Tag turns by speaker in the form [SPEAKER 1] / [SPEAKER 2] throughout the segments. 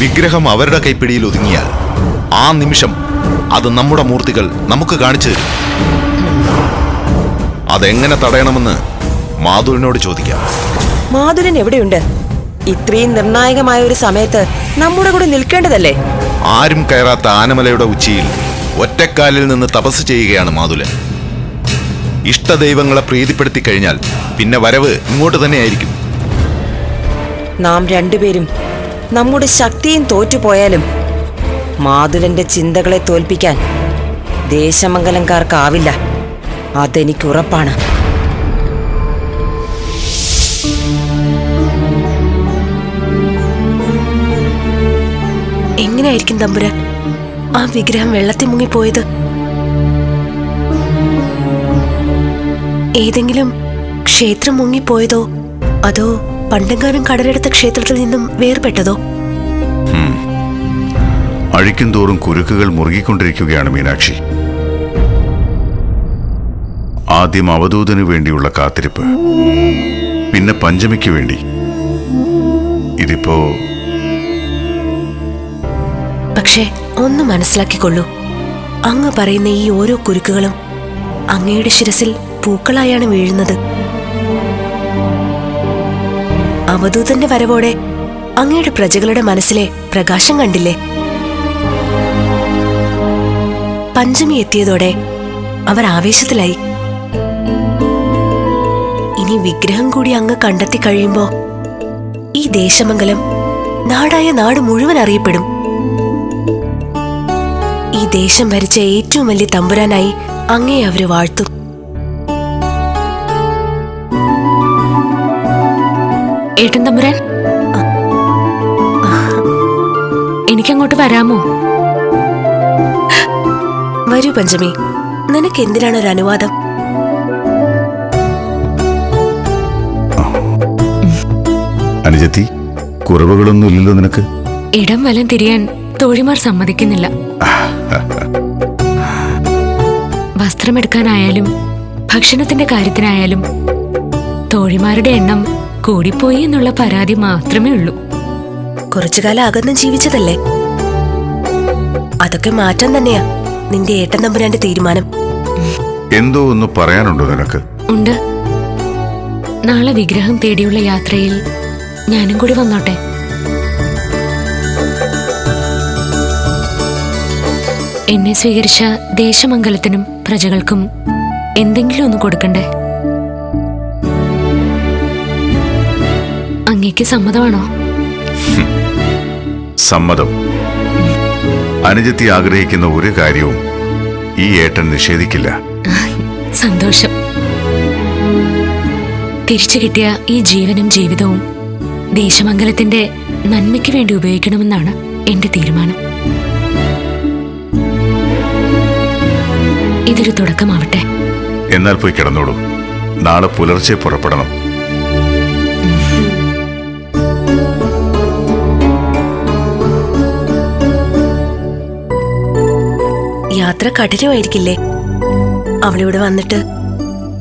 [SPEAKER 1] വിഗ്രഹം അവരുടെ കൈപ്പിടിയിൽ ഒതുങ്ങിയാൽ ആ നിമിഷം അത് നമ്മുടെ മൂർത്തികൾ നമുക്ക് കാണിച്ചു തരും. അതെങ്ങനെ തടയണമെന്ന് മാധുരനോട് ചോദിക്കാം.
[SPEAKER 2] മാധുരൻ എവിടെയുണ്ട്? ഇത്രയും നിർണായകമായ ഒരു സമയത്ത് നമ്മുടെ കൂടെ നിൽക്കേണ്ടതല്ലേ?
[SPEAKER 1] ആരും കയറാത്ത ആനമലയുടെ ഉച്ചിയിൽ ഒറ്റക്കാലിൽ നിന്ന് തപസ് ചെയ്യുകയാണ് മാധുരൻ. ഇഷ്ടദൈവങ്ങളെ പ്രീതിപ്പെടുത്തി കഴിഞ്ഞാൽ പിന്നെ വരവ് ഇങ്ങോട്ട് തന്നെയായിരിക്കും.
[SPEAKER 2] നാം രണ്ടുപേരും നമ്മുടെ ശക്തിയും തോറ്റുപോയാലും മാധുരന്റെ ചിന്തകളെ തോൽപ്പിക്കാൻ ദേശമംഗലംകാർക്കാവില്ല. അതെനിക്കുറപ്പാണ്.
[SPEAKER 3] എങ്ങനെയായിരിക്കും തമ്പുരാൻ ആ വിഗ്രഹം വെള്ളത്തിൽ മുങ്ങിപ്പോയത്? ഏതെങ്കിലും ക്ഷേത്രം മുങ്ങിപ്പോയതോ അതോ പണ്ടെങ്ങാനും കടലെടുത്ത ക്ഷേത്രത്തിൽ നിന്നും വേർപെട്ടതോ?
[SPEAKER 4] അഴിക്കും തോറും കുരുക്കുകൾ മുറുകിക്കൊണ്ടിരിക്കുകയാണ് മീനാക്ഷി. ആദ്യം അവധൂതനു വേണ്ടിയുള്ള കാത്തിരിപ്പ്, പിന്നെ പഞ്ചമിക്ക് വേണ്ടി. ഇതിപ്പോ
[SPEAKER 3] പക്ഷേ ഒന്ന് മനസ്സിലാക്കിക്കൊള്ളൂ, അങ്ങ് പറയുന്ന ഈ ഓരോ കുരുക്കുകളും അങ്ങയുടെ ശിരസിൽ പൂക്കളായാണ് വീഴുന്നത്. അവധൂതന്റെ വരവോടെ അങ്ങയുടെ പ്രജകളുടെ മനസ്സിലെ പ്രകാശം കണ്ടില്ലേ? പഞ്ചമി എത്തിയതോടെ അവർ ആവേശത്തിലായി. ഇനി വിഗ്രഹം കൂടി അങ്ങ് കണ്ടെത്തി കഴിയുമ്പോ ഈ ദേശമംഗലം നാടായ നാട് മുഴുവൻ അറിയപ്പെടും. ഈ ദേശം ഭരിച്ച ഏറ്റവും വലിയ തമ്പുരാനായി അങ്ങേ അവര് വാഴ്ത്തും.
[SPEAKER 5] ഏട്ടൻ തമ്പുരാൻ, എനിക്കങ്ങോട്ട് വരാമോ?
[SPEAKER 3] വരൂ പഞ്ചമി, നിനക്ക് എന്തിനാണ് ഒരു അനുവാദം?
[SPEAKER 4] അനുജത്തി, കുറവുകളൊന്നും ഇല്ലല്ലോ നിനക്ക്?
[SPEAKER 5] ഇടം വലം തിരിയാൻ തോഴിമാർ സമ്മതിക്കുന്നില്ല. വസ്ത്രമെടുക്കാനായാലും ഭക്ഷണത്തിന്റെ കാര്യത്തിനായാലും തോഴിമാരുടെ എണ്ണം കൂടിപ്പോയി എന്നുള്ള പരാതി മാത്രമേ ഉള്ളൂ.
[SPEAKER 3] കുറച്ചുകാലം അകന്ന് ജീവിച്ചതല്ലേ, അതൊക്കെ മാറ്റാൻ തന്നെയാ നിന്റെ ഏട്ടൻ തമ്പുരാന്റെ തീരുമാനം.
[SPEAKER 4] എന്തോ ഒന്ന് പറയാനുണ്ടോ നിനക്ക്?
[SPEAKER 5] ഉണ്ട്. നാളെ വിഗ്രഹം തേടിയുള്ള യാത്രയിൽ ഞാനും കൂടി വന്നോട്ടെ? എന്നെ സ്വീകരിച്ച ദേശമംഗലത്തിനും പ്രജകൾക്കും എന്തെങ്കിലും ഒന്ന് കൊടുക്കണ്ടേ? അങ്ങേക്ക് സമ്മതമാണോ?
[SPEAKER 4] സമ്മതം. അനുജത്തി ആഗ്രഹിക്കുന്ന ഒരു കാര്യവും ഈ ഏട്ടൻ നിഷേധിക്കില്ല.
[SPEAKER 5] സന്തോഷം. തിരിച്ചു കിട്ടിയ ഈ ജീവനും ജീവിതവും ദേശമംഗലത്തിന്റെ നന്മയ്ക്ക് വേണ്ടി ഉപയോഗിക്കണമെന്നാണ് എന്റെ തീരുമാനം. ഇതൊരു തുടക്കമാവട്ടെ.
[SPEAKER 4] എന്നാൽ പോയി കിടന്നോളൂ. നാളെ പുലർച്ചെ പുറപ്പെടണം.
[SPEAKER 3] യാത്ര കഠിനമായിരിക്കില്ലേ? അവളിവിടെ വന്നിട്ട്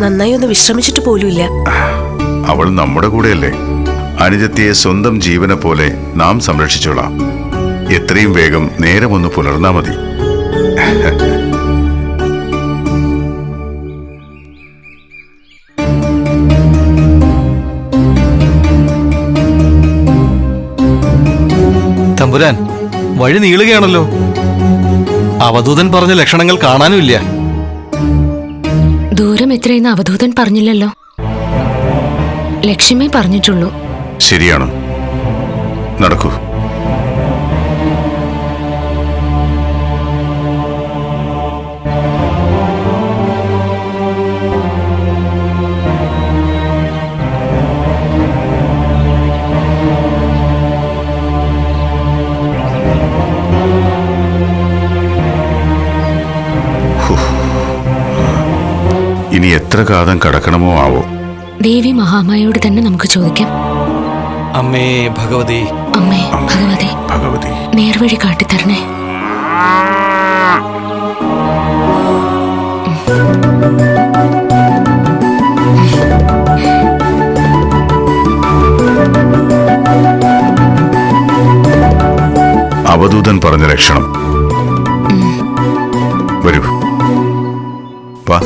[SPEAKER 3] നന്നായി ഒന്ന് വിശ്രമിച്ചിട്ട് പോലുമില്ല.
[SPEAKER 4] അവൾ നമ്മുടെ കൂടെയല്ലേ? അനുജത്തിയെ സ്വന്തം ജീവനെ പോലെ നാം സംരക്ഷിച്ചോളാം. എത്രയും വേഗം നേരമൊന്ന് പുലർന്നാ മതി.
[SPEAKER 6] തമ്പുരാൻ, വഴി നീളുകയാണല്ലോ. അവധൂതൻ പറഞ്ഞ ലക്ഷണങ്ങൾ കാണാനുമില്ല.
[SPEAKER 5] ദൂരം എത്രയെന്ന് അവധൂതൻ പറഞ്ഞില്ലല്ലോ. ലക്ഷ്യമേ പറഞ്ഞിട്ടുള്ളൂ.
[SPEAKER 4] ശരിയാണ്. നടക്കൂ. ഇനി എത്ര കാലം കടക്കണമോ ആവോ?
[SPEAKER 5] ദേവി മഹാമായോട് തന്നെ നമുക്ക് ചോദിക്കാം.
[SPEAKER 6] അമ്മേ ഭഗവതി,
[SPEAKER 5] അമ്മേ ഭഗവതി,
[SPEAKER 4] ഭഗവതി
[SPEAKER 5] നേർവഴി കാട്ടിത്തരണേ.
[SPEAKER 4] അവധൂതൻ പറഞ്ഞ ലക്ഷണം. വരൂ, വാ.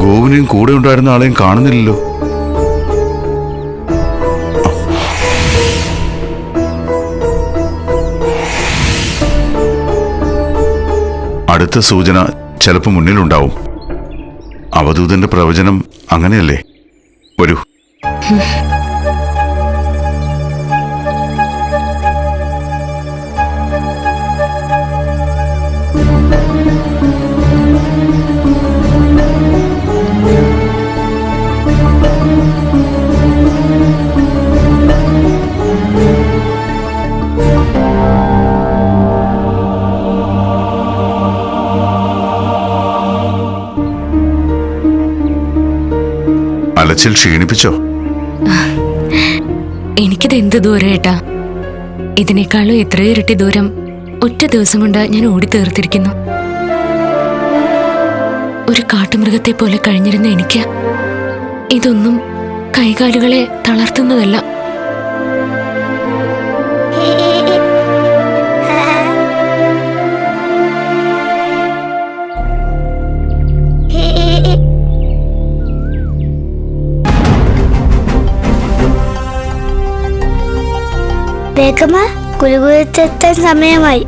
[SPEAKER 4] ഗോവിനെയും കൂടെ ഉണ്ടായിരുന്ന ആളെയും കാണുന്നില്ലല്ലോ. അടുത്ത സൂചന ചിലപ്പോൾ മുന്നിലുണ്ടാവും. അവധൂതന്റെ പ്രവചനം അങ്ങനെയല്ലേ? വരൂ. അലച്ചിൽ ക്ഷീണിപ്പിച്ചോ?
[SPEAKER 5] എനിക്കിത് എന്ത് ദൂരം ഏട്ടാ. ഇതിനേക്കാളും എത്രയോ ഇരട്ടി ദൂരം ഒറ്റ ദിവസം കൊണ്ട് ഞാൻ ഓടി തീർത്തിരിക്കുന്നു. ഒരു കാട്ടുമൃഗത്തെ പോലെ കഴിഞ്ഞിരുന്ന എനിക്ക് ഇതൊന്നും കൈകാലുകളെ തളർത്തുന്നതല്ല.
[SPEAKER 7] വേഗമ കുലുകുലത്തെത്താൻ സമയമായി.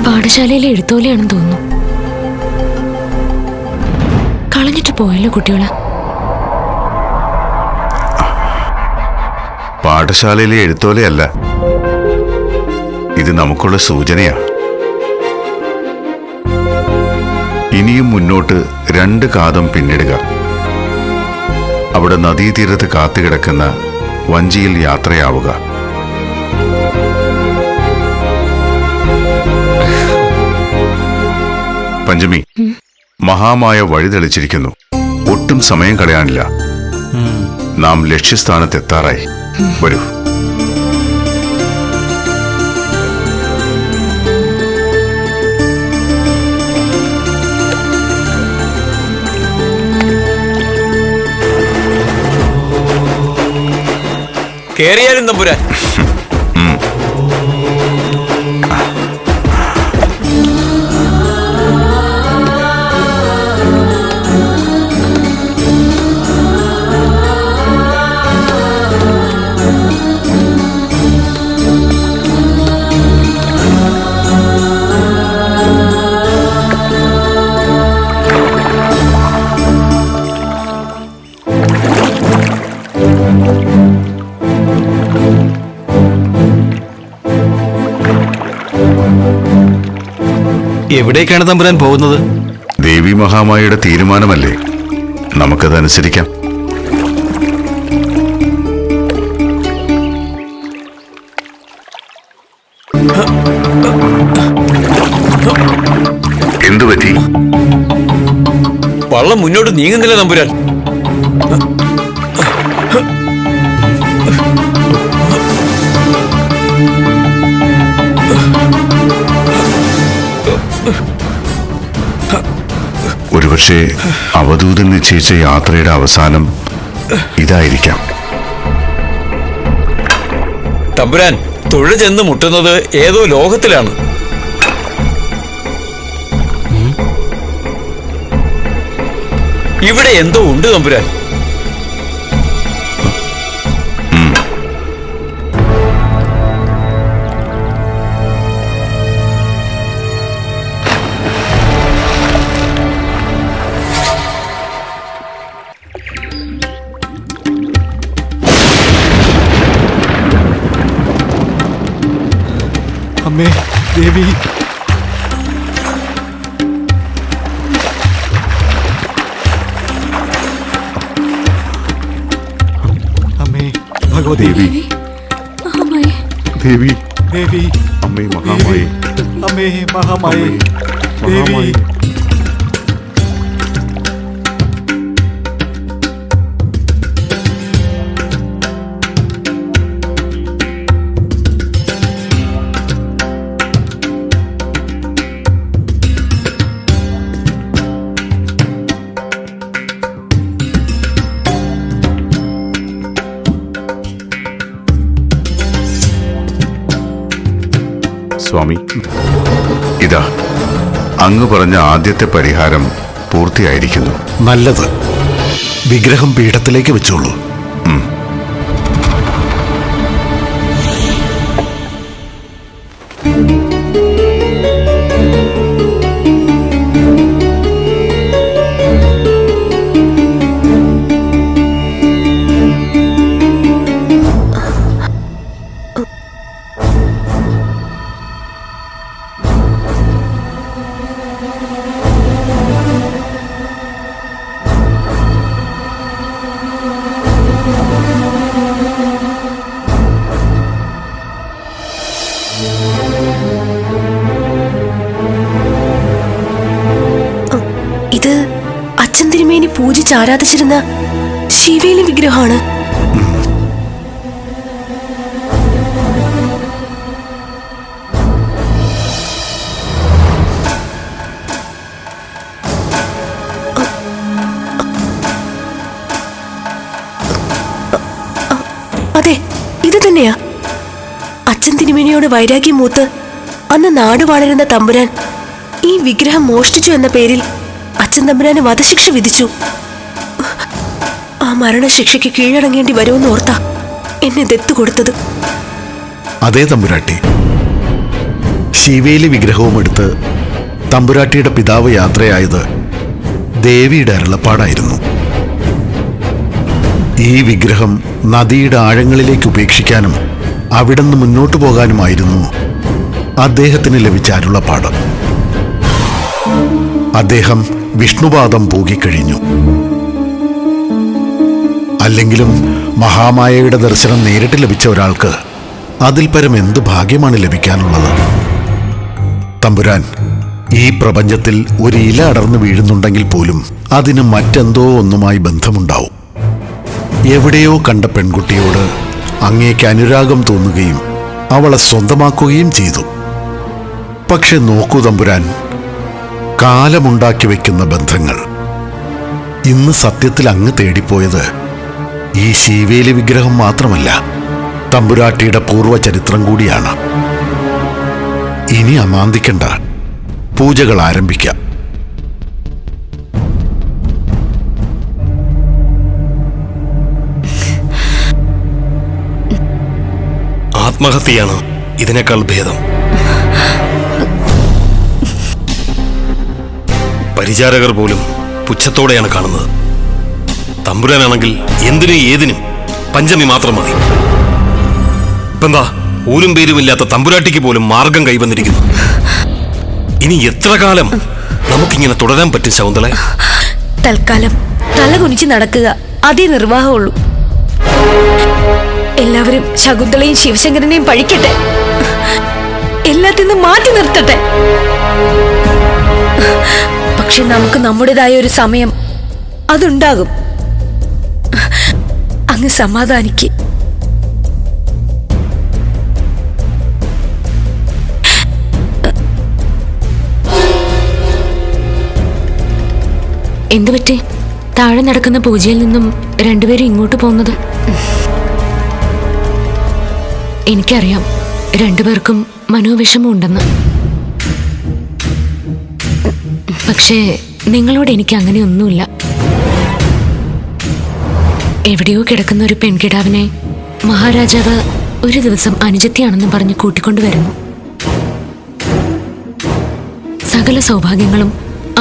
[SPEAKER 5] പാഠശാലയിലെ എഴുത്തോലെയാണെന്ന് തോന്നുന്നു. കളഞ്ഞിട്ട് പോയല്ലോ കുട്ടികളെ.
[SPEAKER 4] പാഠശാലയിലെ എഴുത്തോലെയല്ല, ഇത് നമുക്കുള്ള സൂചനയാ. ഇനിയും മുന്നോട്ട് 2 കാതം പിന്നിടുക. അവിടെ നദീതീരത്ത് കാത്തുകിടക്കുന്ന വഞ്ചിയിൽ യാത്രയാവുക. പഞ്ചമി, മഹാമായ വഴി തെളിച്ചിരിക്കുന്നു. ഒട്ടും സമയം കളയാനില്ല. നാം ലക്ഷ്യസ്ഥാനത്തെത്താറായി. വരൂ.
[SPEAKER 6] കേറിയാലും തമ്പുരാൻ. എവിടേക്കാണ് തമ്പുരാൻ പോകുന്നത്?
[SPEAKER 4] ദേവി മഹാമായയുടെ തീരുമാനമല്ലേ, നമുക്കതനുസരിക്കാം. എന്തുപറ്റി?
[SPEAKER 6] വള്ളം മുന്നോട്ട് നീങ്ങുന്നില്ല തമ്പുരാൻ.
[SPEAKER 4] ഒരുപക്ഷെ അവധൂതൻ നിശ്ചയിച്ച യാത്രയുടെ അവസാനം ഇതായിരിക്കാം.
[SPEAKER 6] തമ്പുരാൻ തൊഴു ചെന്ന് മുട്ടുന്നത് ഏതോ ലോകത്തിലാണ്. ഇവിടെ എന്തോ ഉണ്ട് തമ്പുരാൻ.
[SPEAKER 8] അമ്മേ ദേവി, അമ്മേ ഭഗവതി,
[SPEAKER 4] ദേവി, ദേവി
[SPEAKER 8] ദേവി
[SPEAKER 4] അമ്മേ മഹാമായി
[SPEAKER 8] അമ്മേ മഹാമായി
[SPEAKER 4] മഹാമായി സ്വാമി, ഇതാ അങ്ങ് പറഞ്ഞ ആദ്യത്തെ പരിഹാരം പൂർത്തിയായിരിക്കുന്നു.
[SPEAKER 1] നല്ലത്. വിഗ്രഹം പീഠത്തിലേക്ക് വെച്ചോളൂ.
[SPEAKER 3] ഇത് അച്ഛൻ തിരുമേനി പൂജിച്ച് ആരാധിച്ചിരുന്ന ശിവേലി വിഗ്രഹമാണ്. അതെ, ഇത് തന്നെയാ. അച്ഛൻ തിരുമേനിയോട് വൈരാഗ്യം മൂത്ത് അന്ന് നാട് വളരുന്ന തമ്പുരാൻ ഈ വിഗ്രഹം മോഷ്ടിച്ചു എന്ന പേരിൽ അച്ഛൻ തമ്പുരാന് വധശിക്ഷ വിധിച്ചു. ആ മരണശിക്ഷയ്ക്ക് കീഴടങ്ങേണ്ടി വരുമെന്ന് ഓർത്താ എന്നെ ദത്തു കൊടുത്തത്.
[SPEAKER 1] അതേ തമ്പുരാട്ടി. ശിവേലി വിഗ്രഹവും എടുത്ത് തമ്പുരാട്ടിയുടെ പിതാവ് യാത്രയായത് ദേവിയുടെ അരുളപ്പാടായിരുന്നു. ഈ വിഗ്രഹം നദിയുടെ ആഴങ്ങളിലേക്ക് ഉപേക്ഷിക്കാനും അവിടുന്ന് മുന്നോട്ടു പോകാനുമായിരുന്നു അദ്ദേഹത്തിന് ലഭിച്ച അരുളപ്പാട്. അദ്ദേഹം വിഷ്ണുപാദം പൂകിക്കഴിഞ്ഞു. അല്ലെങ്കിലും മഹാമായയുടെ ദർശനം നേരിട്ട് ലഭിച്ച ഒരാൾക്ക് അതിൽ പരം എന്ത് ഭാഗ്യമാണ് ലഭിക്കാനുള്ളത്? തമ്പുരാൻ, ഈ പ്രപഞ്ചത്തിൽ ഒരു ഇല അടർന്നു വീഴുന്നുണ്ടെങ്കിൽ പോലും അതിന് മറ്റെന്തോ ഒന്നുമായി ബന്ധമുണ്ടാവും. എവിടെയോ കണ്ട പെൺകുട്ടിയോട് അങ്ങേക്ക് അനുരാഗം തോന്നുകയും അവളെ സ്വന്തമാക്കുകയും ചെയ്തു. പക്ഷെ നോക്കൂ തമ്പുരാൻ, കാലമുണ്ടാക്കി വയ്ക്കുന്ന ബന്ധങ്ങൾ. ഇന്ന് സത്യത്തിൽ അങ്ങ് തേടിപ്പോയത് ഈ ശിവേലി വിഗ്രഹം മാത്രമല്ല, തമ്പുരാട്ടിയുടെ പൂർവ്വചരിത്രം കൂടിയാണ്. ഇനി അമാന്തിക്കണ്ട, പൂജകൾ ആരംഭിക്കാം.
[SPEAKER 9] ആത്മഹത്യയാണ് ഇതിനേക്കാൾ ഭേദം. പരിചാരകർ പോലും പുച്ഛത്തോടെയാണ് കാണുന്നത്. തമ്പുരാനാണെങ്കിൽ എന്തിനും ഏതിനും പഞ്ചമി മാത്രം മതി. ഇപ്പെന്താ, ഊരും പേരുമില്ലാത്ത തമ്പുരാട്ടിക്ക് പോലും മാർഗം കൈവന്നിരിക്കുന്നു. ഇനി എത്ര കാലം നമുക്കിങ്ങനെ തുടരാൻ പറ്റും ശകുന്തളെ?
[SPEAKER 3] തൽക്കാലം തല കുനിച്ച് നടക്കുക, അതേ നിർവാഹമുള്ളൂ. എല്ലാവരും ശകുന്തളയും ശിവശങ്കരനെയും പഴിക്കട്ടെ, എല്ലാത്തിനും മാറ്റി നിർത്തട്ടെ. പക്ഷെ നമുക്ക് നമ്മുടേതായ ഒരു സമയം അതുണ്ടാകും. അങ്ങ് സമാധാനിക്ക്.
[SPEAKER 5] എന്തുപറ്റി? താഴെ നടക്കുന്ന പൂജയിൽ നിന്നും രണ്ടുപേരും ഇങ്ങോട്ട് പോകുന്നത്? എനിക്കറിയാം രണ്ടുപേർക്കും മനോവിഷമം ഉണ്ടെന്ന്. പക്ഷേ നിങ്ങളോട് എനിക്ക് അങ്ങനെയൊന്നുമില്ല. എവിടെയോ കിടക്കുന്ന ഒരു പെൺകിടാവിനെ മഹാരാജാവ് ഒരു ദിവസം അനുജത്തിയാണെന്ന് പറഞ്ഞ് കൂട്ടിക്കൊണ്ടുവരുന്നു. സകല സൗഭാഗ്യങ്ങളും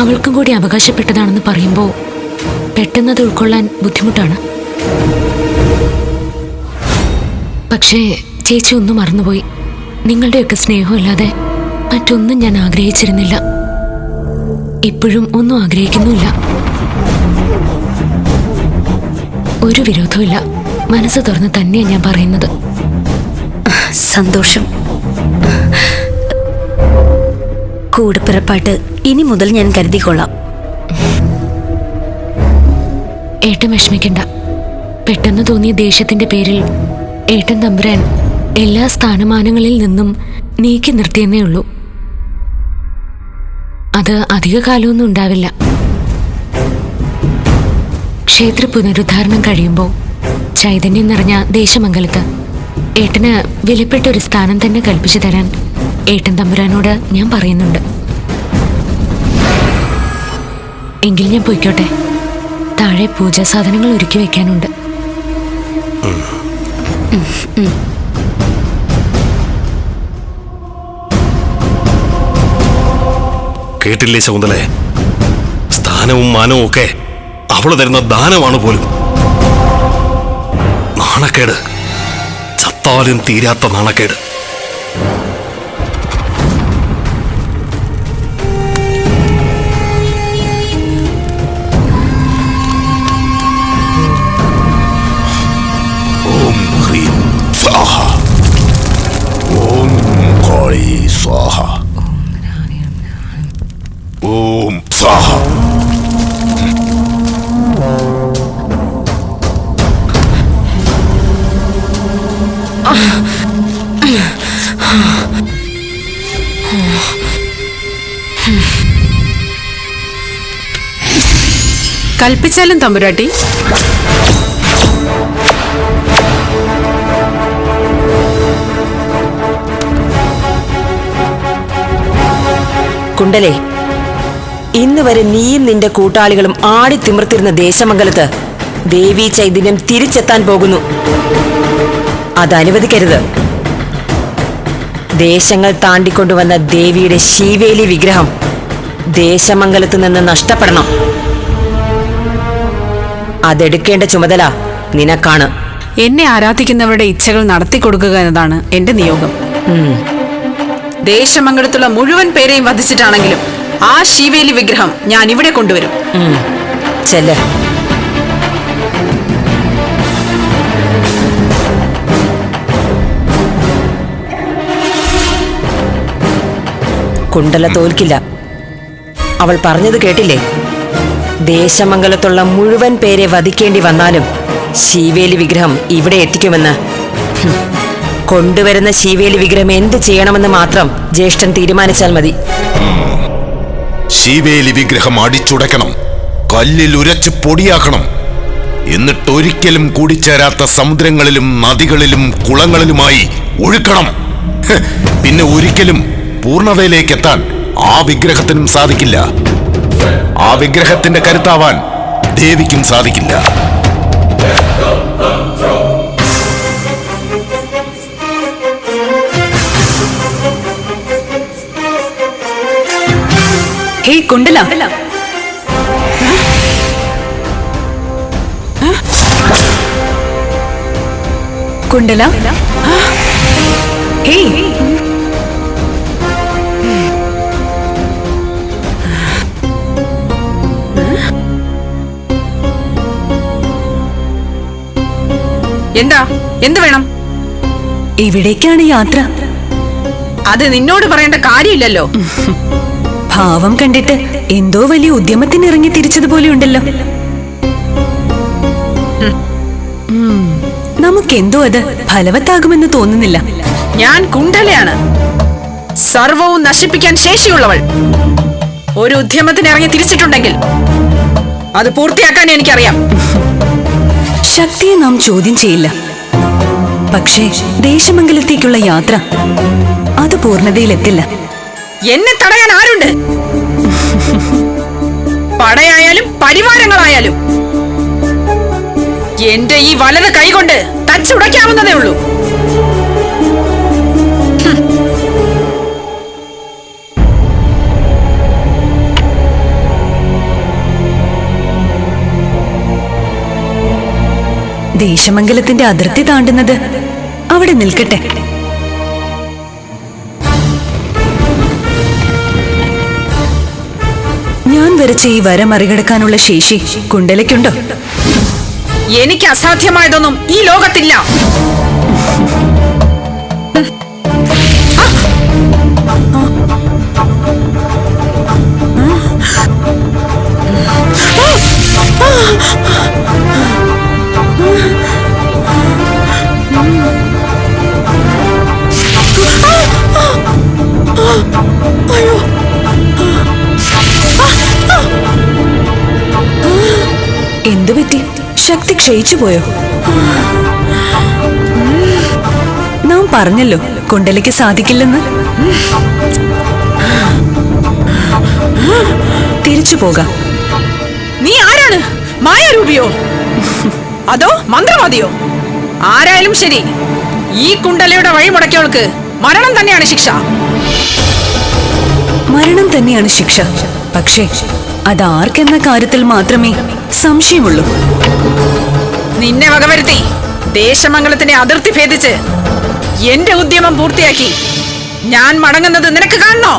[SPEAKER 5] അവൾക്കും കൂടി അവകാശപ്പെട്ടതാണെന്ന് പറയുമ്പോൾ പെട്ടെന്നത് ഉൾക്കൊള്ളാൻ ബുദ്ധിമുട്ടാണ്. പക്ഷേ ചേച്ചി ഒന്നും മറന്നുപോയി. നിങ്ങളുടെയൊക്കെ സ്നേഹമില്ലാതെ മറ്റൊന്നും ഞാൻ ആഗ്രഹിച്ചിരുന്നില്ല. ഇപ്പോഴും ഒന്നും ആഗ്രഹിക്കുന്നുമില്ല. ഒരു വിരോധമില്ല. മനസ്സ് തുറന്ന് തന്നെയാണ് ഞാൻ പറയുന്നത്.
[SPEAKER 10] സന്തോഷം. കൂടപ്പിറപ്പായിട്ട് ഇനി മുതൽ ഞാൻ കരുതിക്കൊള്ളാം.
[SPEAKER 5] ഏട്ടൻ വിഷമിക്കണ്ട. പെട്ടെന്ന് തോന്നിയ ദേഷ്യത്തിന്റെ പേരിൽ ഏട്ടൻ തമ്പുരാൻ എല്ലാ സ്ഥാനമാനങ്ങളിൽ നിന്നും നീക്കി നിർത്തിയെന്നേ ഉള്ളൂ. അത് അധിക കാലമൊന്നും ഉണ്ടാവില്ല. ക്ഷേത്ര പുനരുദ്ധാരണം കഴിയുമ്പോൾ ചൈതന്യം നിറഞ്ഞ ദേശമംഗലത്ത് ഏട്ടന് വിലപ്പെട്ട ഒരു സ്ഥാനം തന്നെ കൽപ്പിച്ചു തരാൻ ഏട്ടൻ തമ്പുരാനോട് ഞാൻ പറയുന്നുണ്ട്. എങ്കിൽ ഞാൻ പോയിക്കോട്ടെ. താഴെ പൂജാ സാധനങ്ങൾ ഒരുക്കി വെക്കാനുണ്ട്.
[SPEAKER 9] കേട്ടില്ലേ ശകുന്തളെ? സ്ഥാനവും മാനവും ഒക്കെ അവള് തരുന്ന ദാനമാണ് പോലും. നാണക്കേട്, ചത്താലും തീരാത്ത നാണക്കേട്.
[SPEAKER 1] ഓം ഹ്രീം സ്വാഹ. ഓം കാളി സ്വാഹ. ഓം സ്വാഹ.
[SPEAKER 11] കൽപ്പിച്ചാലും തമ്പുരാട്ടി.
[SPEAKER 2] കുണ്ടലേ, ഇന്ന് വരെ നീയും നിന്റെ കൂട്ടാളികളും ആടി തിമിർത്തിരുന്ന ദേശമംഗലത്ത് ദേവീ ചൈതന്യം തിരിച്ചെത്താൻ പോകുന്നു. അതനുവദിക്കരുത്. ദേശങ്ങൾ താണ്ടിക്കൊണ്ടുവന്ന ദേവിയുടെ ശീവേലി വിഗ്രഹം ദേശമംഗലത്ത് നിന്ന് നഷ്ടപ്പെടണം. അതെടുക്കേണ്ട ചുമതല നിനക്കാണ്.
[SPEAKER 11] എന്നെ ആരാധിക്കുന്നവരുടെ ഇച്ഛകൾ നടത്തിക്കൊടുക്കുക എന്നതാണ് എന്റെ നിയോഗം. ദേശമംഗലത്തുള്ള മുഴുവൻ പേരെയും വധിച്ചിട്ടാണെങ്കിലും ആ ശീവേലി വിഗ്രഹം ഞാൻ ഇവിടെ കൊണ്ടുവരും.
[SPEAKER 2] ചെല്ല്. കുണ്ടല തോൽക്കില്ല. അവൾ പറഞ്ഞത് കേട്ടില്ലേ? ദേശമംഗലത്തുള്ള മുഴുവൻ പേരെ വധിക്കേണ്ടി വന്നാലും ശീവേലി വിഗ്രഹം ഇവിടെ എത്തിക്കുമെന്ന്. കൊണ്ടുവരുന്ന ശീവേലി വിഗ്രഹം എന്ത് ചെയ്യണമെന്ന് മാത്രം ജ്യേഷ്ഠൻ തീരുമാനിച്ചാൽ മതി.
[SPEAKER 1] ശീവേലി വിഗ്രഹം അടിച്ചുടയ്ക്കണം, കല്ലിൽ ഉരച്ച് പൊടിയാക്കണം. എന്നിട്ടൊരിക്കലും കൂടിച്ചേരാത്ത സമുദ്രങ്ങളിലും നദികളിലും കുളങ്ങളിലുമായി ഒഴുക്കണം. പിന്നെ ഒരിക്കലും പൂർണ്ണതയിലേക്കെത്താൻ ആ വിഗ്രഹത്തിനും സാധിക്കില്ല. ആ വിഗ്രഹത്തിന്റെ കരുത്താവാൻ ദേവിക്കും സാധിക്കില്ല.
[SPEAKER 11] ഹേയ് കുണ്ടല, കുണ്ടല, ഹേയ് എന്താ? എന്ത് വേണം?
[SPEAKER 3] എവിടേക്കാണ് യാത്ര?
[SPEAKER 11] അത് നിന്നോട് പറയേണ്ട കാര്യമില്ലല്ലോ.
[SPEAKER 3] ഭാവം കണ്ടിട്ട് എന്തോ വലിയ ഉദ്യമത്തിന് ഇറങ്ങി തിരിച്ചതുപോലെ ഉണ്ടല്ലോ. നമുക്കെന്തോ അത് ഫലവത്താകുമെന്ന് തോന്നുന്നില്ല.
[SPEAKER 11] ഞാൻ കുണ്ടലയാണ്, സർവവും നശിപ്പിക്കാൻ ശേഷിയുള്ളവൾ. ഒരു ഉദ്യമത്തിന് ഇറങ്ങി തിരിച്ചിട്ടുണ്ടെങ്കിൽ അത് പൂർത്തിയാക്കാൻ എനിക്കറിയാം.
[SPEAKER 3] ശക്തിയെ നാം ചോദ്യം ചെയ്യില്ല. പക്ഷേ ദേശമംഗലത്തേക്കുള്ള യാത്ര അത് പൂർണ്ണതയിലെത്തില്ല.
[SPEAKER 11] എന്നെ തടയാൻ ആരുണ്ട്? പടയായാലും പരിവാരങ്ങളായാലും എന്റെ ഈ വലത് കൈകൊണ്ട് തച്ചുടയ്ക്കാവുന്നതേ ഉള്ളൂ.
[SPEAKER 3] ദേശമംഗലത്തിന്റെ അതിർത്തി താണ്ടുന്നത് അവിടെ നിൽക്കട്ടെ. ഞാൻ വരച്ച ഈ വര മറികടക്കാനുള്ള ശേഷി കുണ്ടലയ്ക്കുണ്ടോ?
[SPEAKER 11] എനിക്ക് അസാധ്യമായതൊന്നും ഈ ലോകത്തില്ല.
[SPEAKER 10] എന്തു പറ്റി? ശക്തി ക്ഷയിച്ചു പോയോ? നാം പറഞ്ഞല്ലോ കുണ്ടലിക്ക് സാധിക്കില്ലെന്ന്. തിരിച്ചു പോകാം.
[SPEAKER 11] നീ ആരാണ്? മായാരൂപിയോ അതോ മന്ത്രവാദിയോ? ആരായാലും ശരി, ഈ കുണ്ടലയുടെ വഴി മുടക്കിയവൾക്ക് മരണം തന്നെയാണ് ശിക്ഷ.
[SPEAKER 10] മരണം തന്നെയാണ് ശിക്ഷ. പക്ഷേ അത് ആർക്കെന്ന കാര്യത്തിൽ മാത്രമേ സംശയമുള്ളൂ.
[SPEAKER 11] നിന്നെ വകവരുത്തി ദേശമംഗലത്തിന്റെ അതിർത്തി ഭേദിച്ച് എന്റെ ഉദ്യമം പൂർത്തിയാക്കി ഞാൻ മടങ്ങുന്നത് നിനക്ക് കാണണോ?